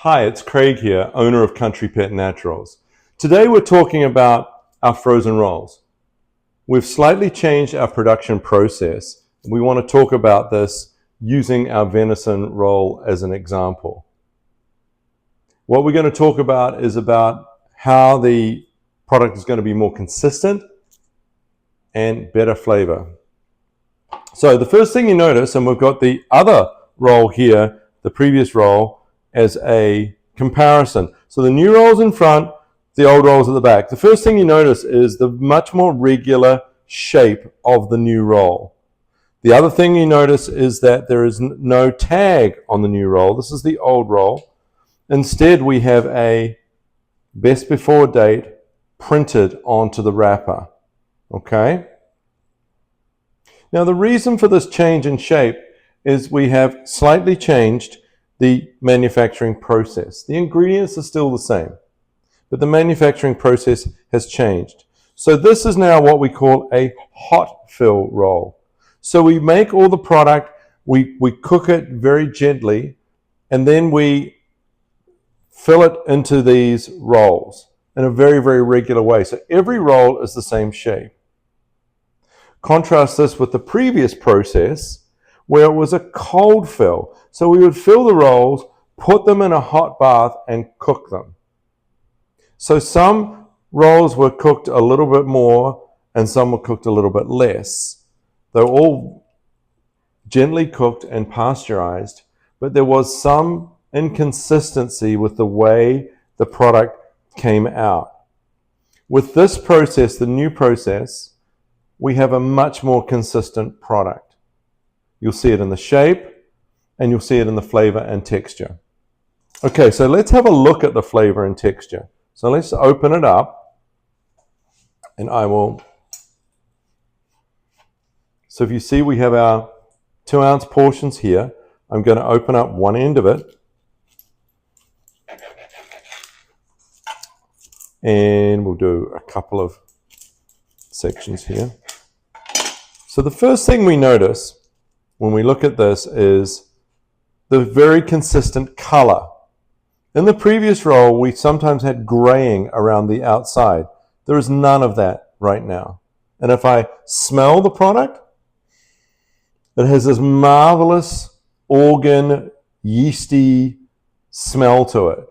Hi, it's Craig here, owner of CountryPet Naturals. Today we're talking about our frozen rolls. We've slightly changed our production process. We want to talk about this using our venison roll as an example. What we're going to talk about is about how the product is going to be more consistent and better flavor. So the first thing you notice, and we've got the other roll here, the previous roll, as a comparison. So the new rolls in front, the old rolls at the back. The first thing you notice is the much more regular shape of the new roll. The other thing you notice is that there is no tag on the new roll. This is the old roll. Instead, we have a best before date printed onto the wrapper. Okay? Now, the reason for this change in shape is we have slightly changed the manufacturing process. The ingredients are still the same, but the manufacturing process has changed. So this is now what we call a hot fill roll. So we make all the product, we cook it very gently, and then we fill it into these rolls in a very, very regular way. So every roll is the same shape. Contrast this with the previous process where it was a cold fill. So we would fill the rolls, put them in a hot bath, and cook them. So some rolls were cooked a little bit more, and some were cooked a little bit less. They're all gently cooked and pasteurized, but there was some inconsistency with the way the product came out. With this process, the new process, we have a much more consistent product. You'll see it in the shape, and you'll see it in the flavor and texture. Okay, so let's have a look at the flavor and texture. So let's open it up, and I will. So if you see, we have our 2-ounce portions here. I'm going to open up one end of it, and we'll do a couple of sections here. So the first thing we notice when we look at this is the very consistent color. In the previous roll, we sometimes had graying around the outside. There is none of that right now. And if I smell the product, it has this marvelous organ, yeasty smell to it.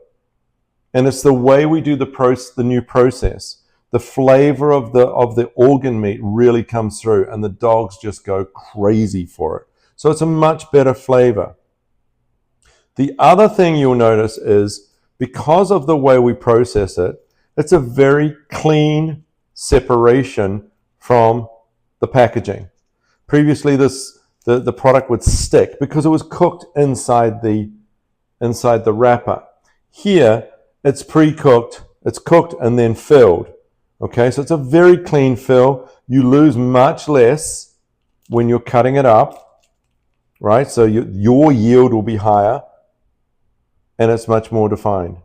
And it's the way we do the new process. The flavor of the organ meat really comes through, and the dogs just go crazy for it. So it's a much better flavor. The other thing you'll notice is because of the way we process it, it's a very clean separation from the packaging. Previously, the product would stick because it was cooked inside the wrapper. Here, it's pre-cooked, it's cooked and then filled. Okay, so it's a very clean fill. You lose much less when you're cutting it up. Right, so your yield will be higher, and it's much more defined.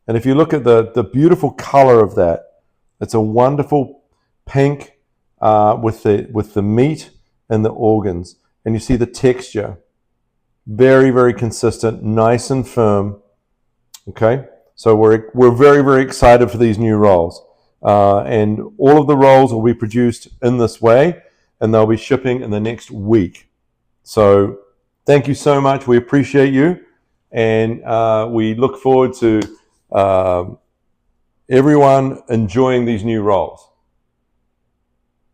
And if you look at the beautiful color of that, it's a wonderful pink with the meat and the organs, and you see the texture, very, very consistent, nice and firm. Okay, so we're very, very excited for these new rolls, and all of the rolls will be produced in this way, and they'll be shipping in the next week. So thank you so much. We appreciate you, and we look forward to everyone enjoying these new rolls.